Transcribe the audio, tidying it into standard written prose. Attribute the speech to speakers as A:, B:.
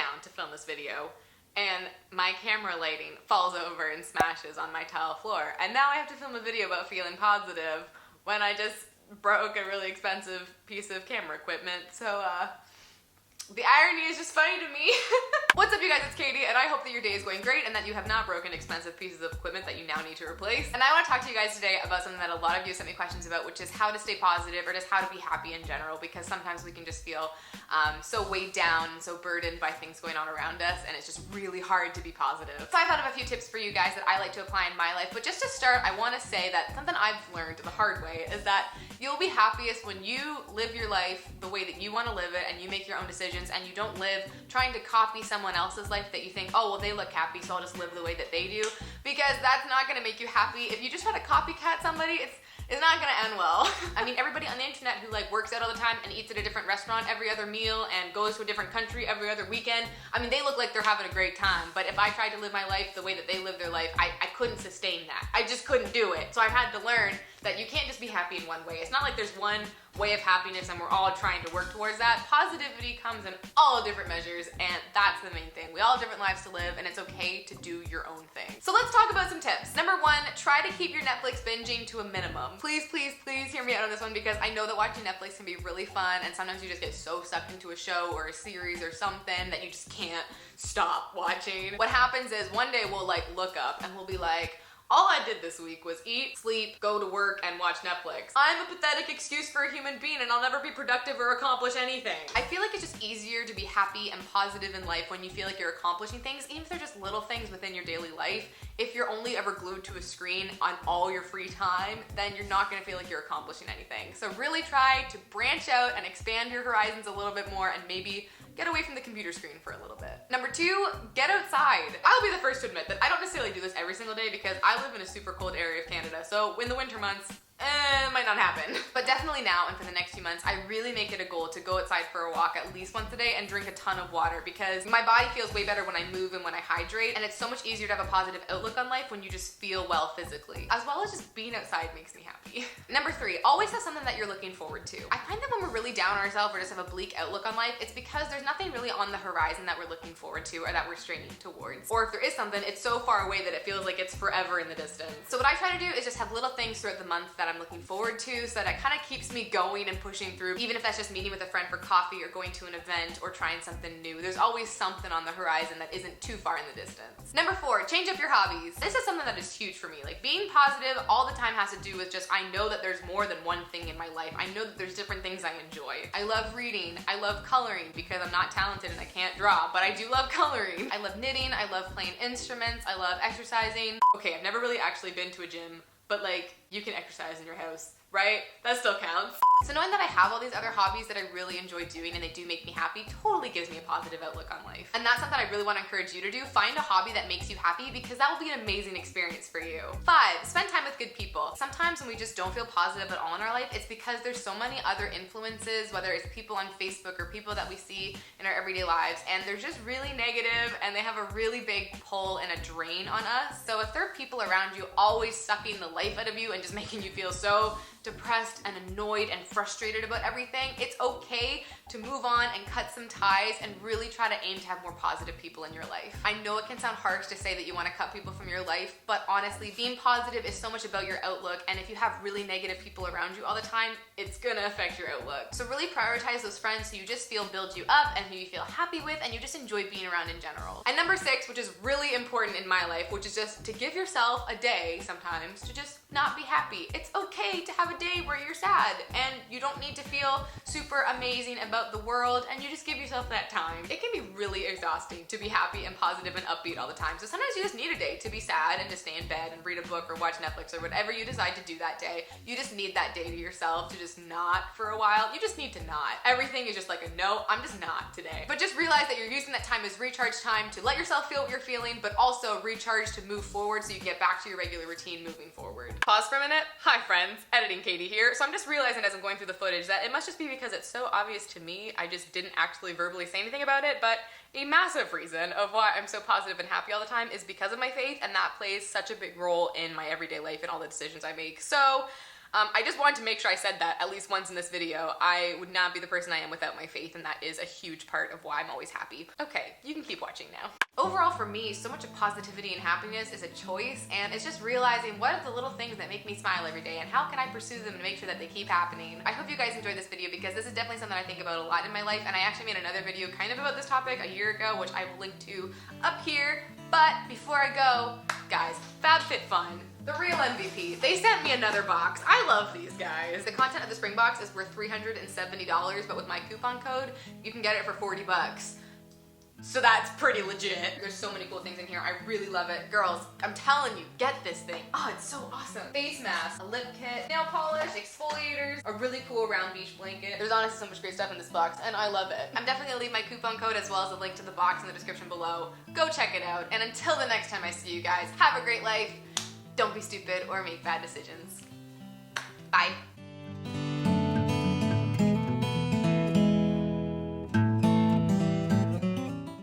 A: down to film this video, and my camera lighting falls over and smashes on my tile floor. And now I have to film a video about feeling positive when I just broke a really expensive piece of camera equipment. So, the irony is just funny to me. What's up, you guys? It's Katie, and I hope that your day is going great and that you have not broken expensive pieces of equipment that you now need to replace. And I want to talk to you guys today about something that a lot of you sent me questions about, which is how to stay positive or just how to be happy in general, because sometimes we can just feel so weighed down and so burdened by things going on around us, and it's just really hard to be positive. So I thought of a few tips for you guys that I like to apply in my life, but just to start, I want to say that something I've learned the hard way is that you'll be happiest when you live your life the way that you want to live it, and you make your own decisions, and you don't live trying to copy someone else's life that you think, oh, well, they look happy, so I'll just live the way that they do, because that's not going to make you happy. If you just try to copycat somebody, it's not gonna end well. I mean, everybody on the internet who like works out all the time and eats at a different restaurant every other meal and goes to a different country every other weekend, I mean, they look like they're having a great time. But if I tried to live my life the way that they live their life, I couldn't sustain that. I just couldn't do it. So I've had to learn that you can't just be happy in one way. It's not like there's one way of happiness and we're all trying to work towards that. Positivity comes in all different measures, and that's the main thing. We all have different lives to live, and it's okay to do your own thing. So let's talk about some tips. Number one, try to keep your Netflix binging to a minimum. Please, please, please hear me out on this one, because I know that watching Netflix can be really fun, and sometimes you just get so sucked into a show or a series or something that you just can't stop watching. What happens is one day we'll like look up and we'll be like, all I did this week was eat, sleep, go to work, and watch Netflix. I'm a pathetic excuse for a human being, and I'll never be productive or accomplish anything. I feel like it's just easier to be happy and positive in life when you feel like you're accomplishing things, even if they're just little things within your daily life. If you're only ever glued to a screen on all your free time, then you're not gonna feel like you're accomplishing anything. So really try to branch out and expand your horizons a little bit more, and maybe get away from the computer screen for a little bit. Number two, get outside. I'll be the first to admit that I don't necessarily do this every single day, because I live in a super cold area of Canada, so in the winter months, it might not happen. But definitely now and for the next few months, I really make it a goal to go outside for a walk at least once a day and drink a ton of water, because my body feels way better when I move and when I hydrate, and it's so much easier to have a positive outlook on life when you just feel well physically, as well as just being outside makes me happy. Number three, always have something that you're looking forward to. I find that when we're really down on ourselves or just have a bleak outlook on life, it's because there's nothing really on the horizon that we're looking forward to or that we're straining towards. Or if there is something, it's so far away that it feels like it's forever in the distance. So what I try to do is just have little things throughout the month that I'm looking forward to, so that it kind of keeps me going and pushing through, even if that's just meeting with a friend for coffee or going to an event or trying something new. There's always something on the horizon that isn't too far in the distance. Number four, change up your hobbies. This is something that is huge for me. Like, being positive all the time has to do with just, I know that there's more than one thing in my life. I know that there's different things I enjoy. I love reading. I love coloring, because I'm not talented and I can't draw, but I do love coloring. I love knitting. I love playing instruments. I love exercising. Okay, I've never really actually been to a gym, but like, you can exercise in your house, right? That still counts. So knowing that I have all these other hobbies that I really enjoy doing and they do make me happy totally gives me a positive outlook on life. And that's something I really want to encourage you to do. Find a hobby that makes you happy, because that will be an amazing experience for you. Five, spend time with good people. Sometimes when we just don't feel positive at all in our life, it's because there's so many other influences, whether it's people on Facebook or people that we see in our everyday lives, and they're just really negative and they have a really big pull and a drain on us. So if there are people around you always sucking the life out of you and just making you feel so depressed and annoyed and frustrated about everything, it's okay to move on and cut some ties and really try to aim to have more positive people in your life. I know it can sound harsh to say that you want to cut people from your life, but honestly, being positive is so much about your outlook, and if you have really negative people around you all the time, it's gonna affect your outlook. So really prioritize those friends who you just feel build you up and who you feel happy with and you just enjoy being around in general. And number six, which is really important in my life, which is just to give yourself a day sometimes to just not be happy. It's okay to have a day where you're sad, and you don't need to feel super amazing about the world, and you just give yourself that time. It can be really exhausting to be happy and positive and upbeat all the time, so sometimes you just need a day to be sad and to stay in bed and read a book or watch Netflix or whatever you decide to do that day. You just need that day to yourself to just not for a while. You just need to not. Everything is just like a no, I'm just not today. But just realize that you're using that time as recharge time to let yourself feel what you're feeling, but also recharge to move forward so you get back to your regular routine moving forward. Pause for a minute. Hi friends, editing Katie here. So I'm just realizing as I'm going through the footage that it must just be because it's so obvious to me, I just didn't actually verbally say anything about it, but a massive reason of why I'm so positive and happy all the time is because of my faith, and that plays such a big role in my everyday life and all the decisions I make. So I just wanted to make sure I said that at least once in this video. I would not be the person I am without my faith, and that is a huge part of why I'm always happy. Okay, you can keep watching now. Overall for me, so much of positivity and happiness is a choice, and it's just realizing what are the little things that make me smile every day and how can I pursue them to make sure that they keep happening. I hope you guys enjoyed this video because this is definitely something I think about a lot in my life, and I actually made another video kind of about this topic a year ago, which I will link to up here. But before I go, guys, FabFitFun, the real MVP, they sent me another box. I love these guys. The content of the spring box is worth $370, but with my coupon code, you can get it for 40 bucks. So that's pretty legit. There's so many cool things in here. I really love it. Girls, I'm telling you, get this thing. Oh, it's so awesome. Face mask, a lip kit, nail polish, exfoliators, a really cool round beach blanket. There's honestly so much great stuff in this box, and I love it. I'm definitely gonna leave my coupon code as well as a link to the box in the description below. Go check it out, and until the next time I see you guys, have a great life. Don't be stupid or make bad decisions. Bye.